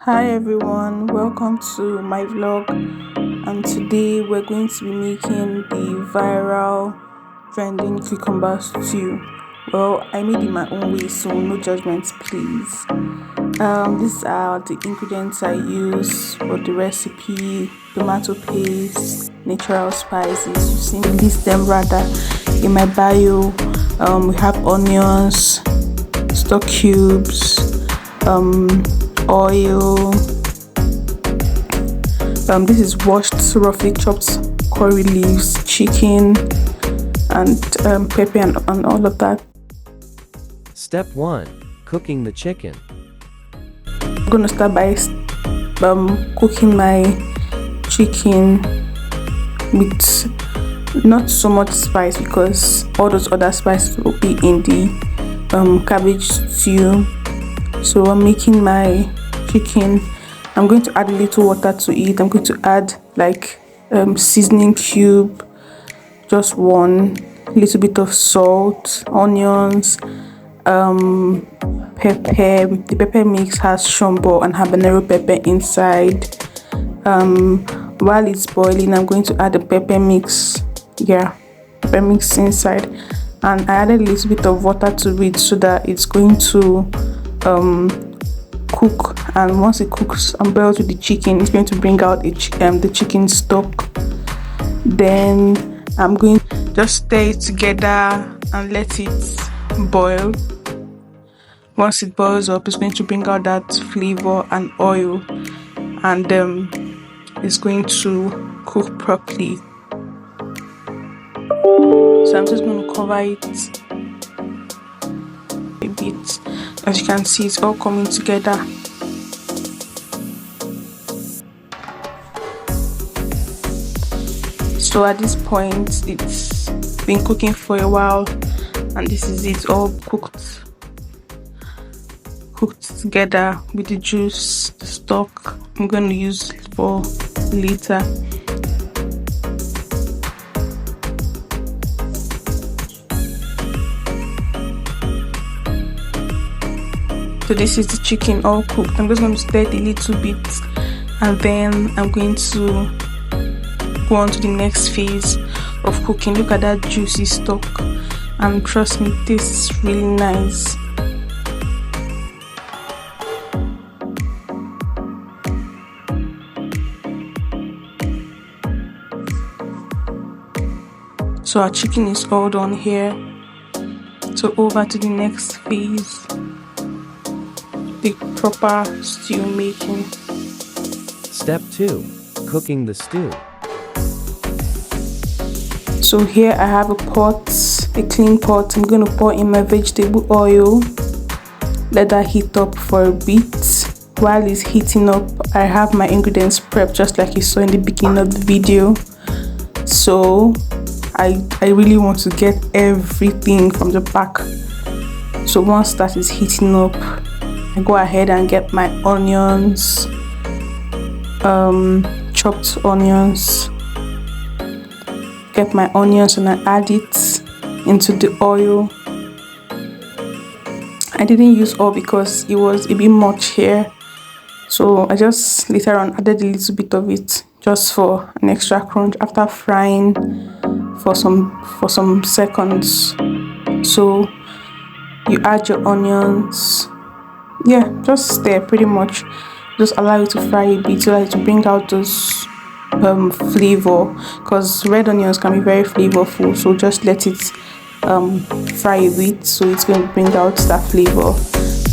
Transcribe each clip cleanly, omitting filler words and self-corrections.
Hi everyone, welcome to my vlog, and today we're going to be making the viral trending cucumber stew. Well, I made it my own way, so no judgments please. These are the ingredients I use for the recipe: tomato paste, natural spices. You see me list them rather in my bio. We have onions, stock cubes, oil. This is washed roughly chopped curry leaves, chicken, and pepper and all of that. Step 1. Cooking the chicken. I'm gonna start by cooking my chicken with not so much spice because all those other spices will be in the cabbage stew. So I'm making my chicken. I'm going to add a little water to it. I'm going to add like seasoning cube, just one, little bit of salt, onions, pepper. The pepper mix has Shombo and Habanero pepper inside. While it's boiling, I'm going to add the pepper mix. Pepper mix inside, and I added a little bit of water to it so that it's going to cook. And once it cooks and boils with the chicken, it's going to bring out the chicken stock. Then I'm going to just stir it together and let it boil. Once it boils up, it's going to bring out that flavor and oil, and it's going to cook properly. So I'm just going to cover it a bit. As you can see, it's all coming together. So at this point, it's been cooking for a while, and this is it, all cooked together with the juice, the stock I'm going to use for later. So this is the chicken all cooked. I'm just going to stir it a little bit, and then I'm going to go on to the next phase of cooking. Look at that juicy stock, and trust me, it tastes really nice. So our chicken is all done here. So over to the next phase, the proper stew making. Step 2. Cooking the stew. So here I have a pot, a clean pot. I'm going to pour in my vegetable oil, let that heat up for a bit. While it's heating up, I have my ingredients prepped just like you saw in the beginning of the video. So I really want to get everything from the back. So once that is heating up, I go ahead and get my onions, chopped onions. Get my onions and I add it into the oil. I didn't use all because it was a bit much here, so I just later on added a little bit of it just for an extra crunch after frying for some seconds. So you add your onions, just stir pretty much, just allow it to fry a bit so that to bring out those flavor, because red onions can be very flavorful. So just let it fry a bit, so it's going to bring out that flavor.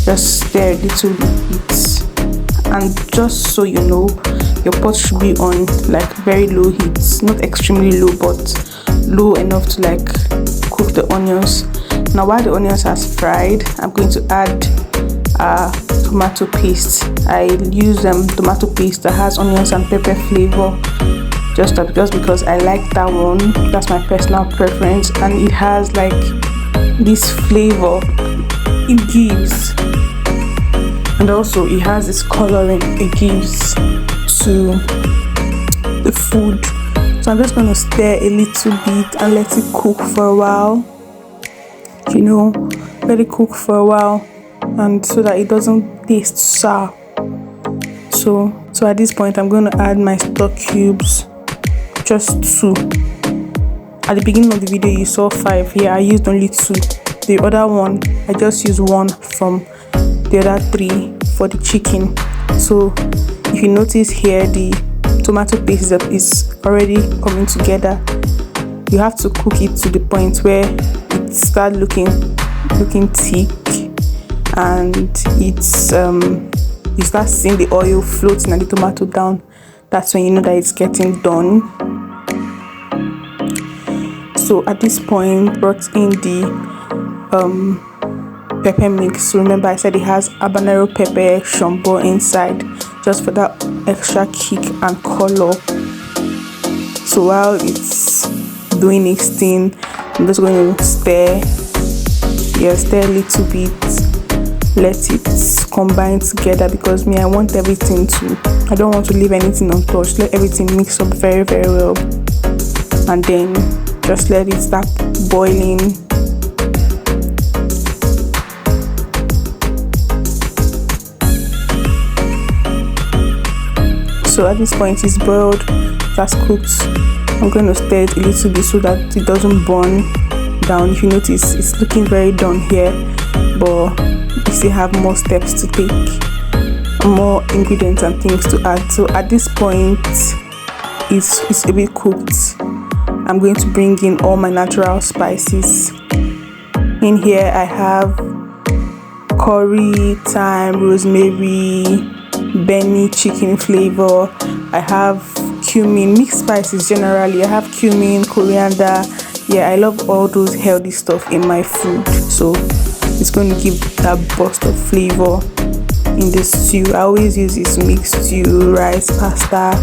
Just stir a little bit, and just so you know, your pot should be on like very low heat, not extremely low, but low enough to like cook the onions. Now while the onions has fried, I'm going to add tomato paste. I use tomato paste that has onions and pepper flavor, just because I like that one. That's my personal preference, and it has like this flavor it gives, and also it has this coloring it gives to the food. So I'm just going to stir a little bit and let it cook for a while. Let it cook for a while, and so that it doesn't taste sour. So at this point I'm going to add my stock cubes, just 2. At the beginning of the video you saw 5. Here I used only 2. The other one I just used 1 from the other 3 for the chicken. So if you notice here, the tomato paste is already coming together. You have to cook it to the point where it starts looking thick, and it's you start seeing the oil floating and the tomato down. That's when you know that it's getting done. So at this point, brought in the pepper mix. So remember I said it has habanero pepper, shombo inside, just for that extra kick and color. So while it's doing its thing, I'm just going to stir a little bit, let it combine together, because I want everything to, I don't want to leave anything untouched. Let everything mix up very well, and then just let it start boiling. So at this point it's boiled, that's cooked. I'm going to stir it a little bit so that it doesn't burn down. If you notice, it's looking very done here, but you still have more steps to take, more ingredients and things to add. So at this point it's a bit cooked. I'm going to bring in all my natural spices. In here I have curry, thyme, rosemary, Benny chicken flavor. I have cumin, mixed spices generally. I have cumin, coriander. Yeah, I love all those healthy stuff in my food, so it's going to give that burst of flavor in this stew. I always use this mixed stew, rice, pasta.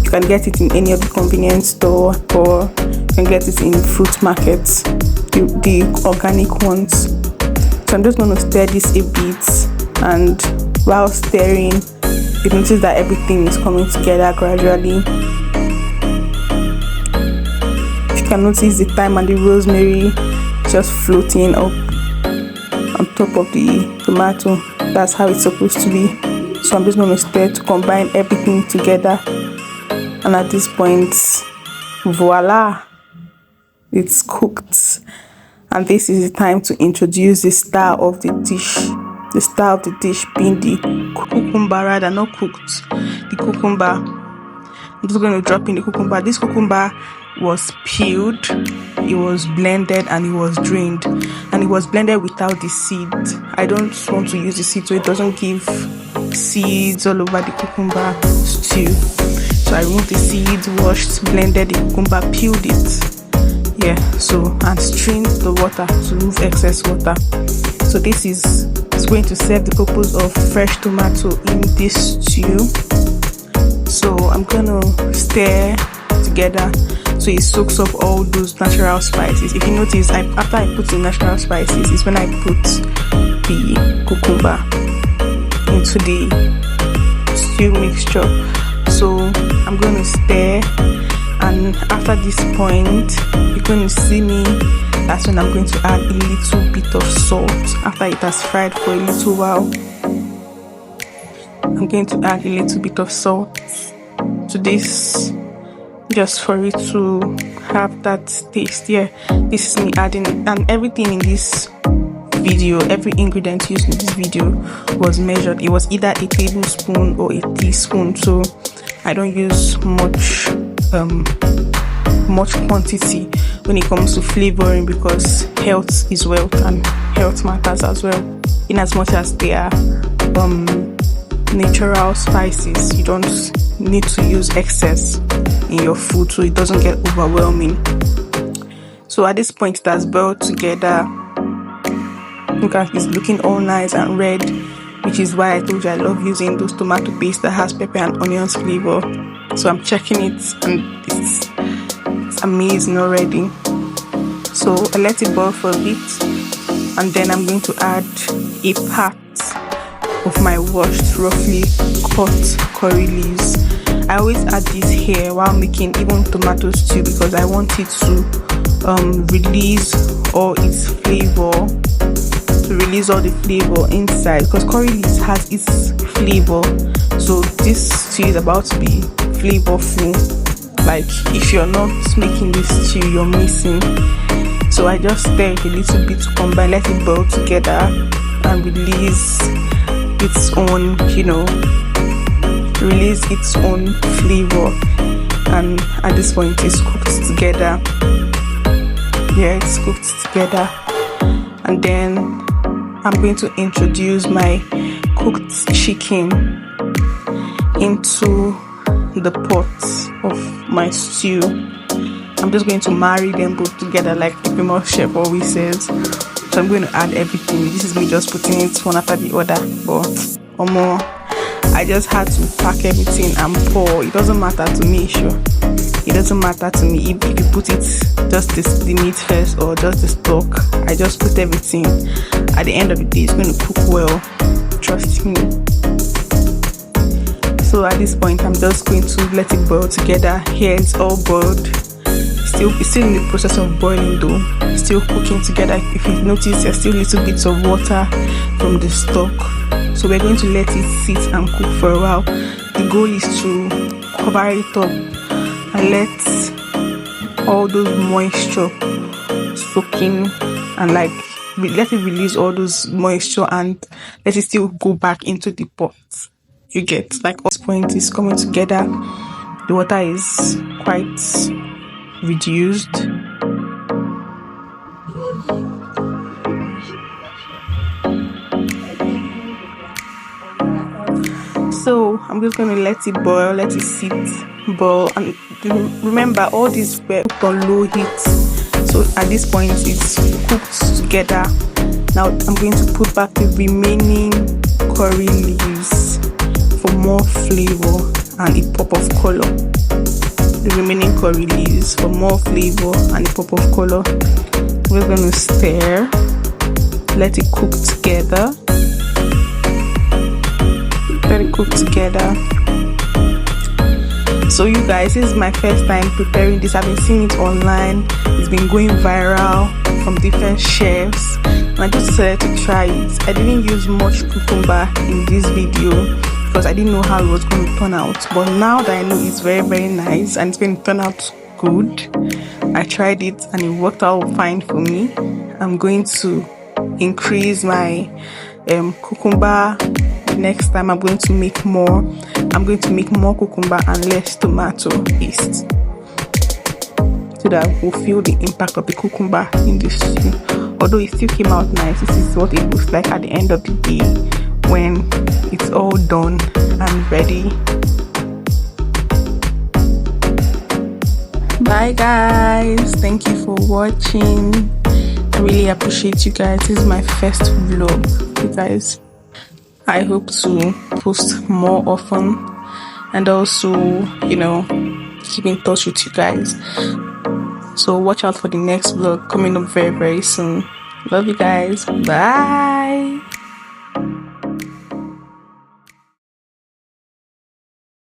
You can get it in any of the convenience store, or you can get it in fruit markets, the organic ones. So I'm just going to stir this a bit, and while stirring, you notice that everything is coming together gradually. You can notice the thyme and the rosemary just floating up on top of the tomato. That's how it's supposed to be. So I'm just going to stir to combine everything together, and at this point, voila, it's cooked. And this is the time to introduce the star of the dish. The star of the dish being the cucumber, rather not cooked, the cucumber. I'm just going to drop in the cucumber. This cucumber was peeled, it was blended, and it was drained, and it was blended without the seed. I don't want to use the seed so it doesn't give seeds all over the cucumber stew. So I removed the seeds, washed, blended the cucumber, peeled it. Yeah, so, and strained the water to remove excess water. So this is going to serve the purpose of fresh tomato in this stew. So I'm gonna stir together so it soaks up all those natural spices. If you notice, after I put the natural spices is when I put the cucumber into the stew mixture. So I'm going to stir, and after this point you're going to see me, that's when I'm going to add a little bit of salt. After it has fried for a little while, I'm going to add a little bit of salt to this, just for it to have that taste. Yeah, this is me adding it, and everything in this video, every ingredient used in this video was measured. It was either a tablespoon or a teaspoon, so I don't use much quantity when it comes to flavoring, because health is wealth and health matters as well. In as much as they are natural spices, you don't need to use excess in your food so it doesn't get overwhelming. So at this point it has boiled together. Look at, it's looking all nice and red, which is why I told you I love using those tomato paste that has pepper and onions flavor. So I'm checking it, and it's amazing already. So I let it boil for a bit, and then I'm going to add a part of my washed, roughly cut curry leaves. I always add this here while making even tomato stew, because I want it to release all its flavor to release all the flavor inside, because curry leaves has its flavor. So this stew is about to be flavorful. Like if you're not making this stew, you're missing. So I just stir it a little bit to combine, let it boil together and release its own, release its own flavor. And at this point it's cooked together. Yeah, it's cooked together. And then I'm going to introduce my cooked chicken into the pot of my stew. I'm just going to marry them both together like the famous chef always says. So I'm going to add everything. This is me just putting it one after the other, but I just had to pack everything and pour. It doesn't matter to me, sure. It doesn't matter to me if you put it just the meat first or just the stock. I just put everything. At the end of the day, it's going to cook well. Trust me. So at this point, I'm just going to let it boil together. Here it's all boiled. It's still in the process of boiling though. Still cooking together. If you notice, there's still little bits of water from the stock. So we're going to let it sit and cook for a while. The goal is to cover it up and let all those moisture soak in and let it release all those moisture and let it still go back into the pot. You get, like, all this point is coming together. The water is quite reduced. So I'm just going to let it boil, let it sit, boil. And remember, all these were cooked on low heat. So at this point, it's cooked together. Now I'm going to put back the remaining curry leaves for more flavor and a pop of color. The remaining curry leaves for more flavor and a pop of color. We're going to stir, let it cook together. Let it cook together. So you guys, this is my first time preparing this. I've been seeing it online. It's been going viral from different chefs, and I just decided to try it. I didn't use much cucumber in this video because I didn't know how it was going to turn out, but now that I know it's very, very nice and it's going to turn out good, I tried it and it worked out fine for me. I'm going to increase my cucumber. Next time I'm going to make more. I'm going to make more cucumber and less tomato paste, so that we'll feel the impact of the cucumber in this stew. Although it still came out nice, this is what it looks like at the end of the day when it's all done and ready. Bye guys, thank you for watching. I really appreciate you guys. This is my first vlog, you guys. I hope to post more often and also, keep in touch with you guys. So watch out for the next vlog coming up very, very soon. Love you guys. Bye.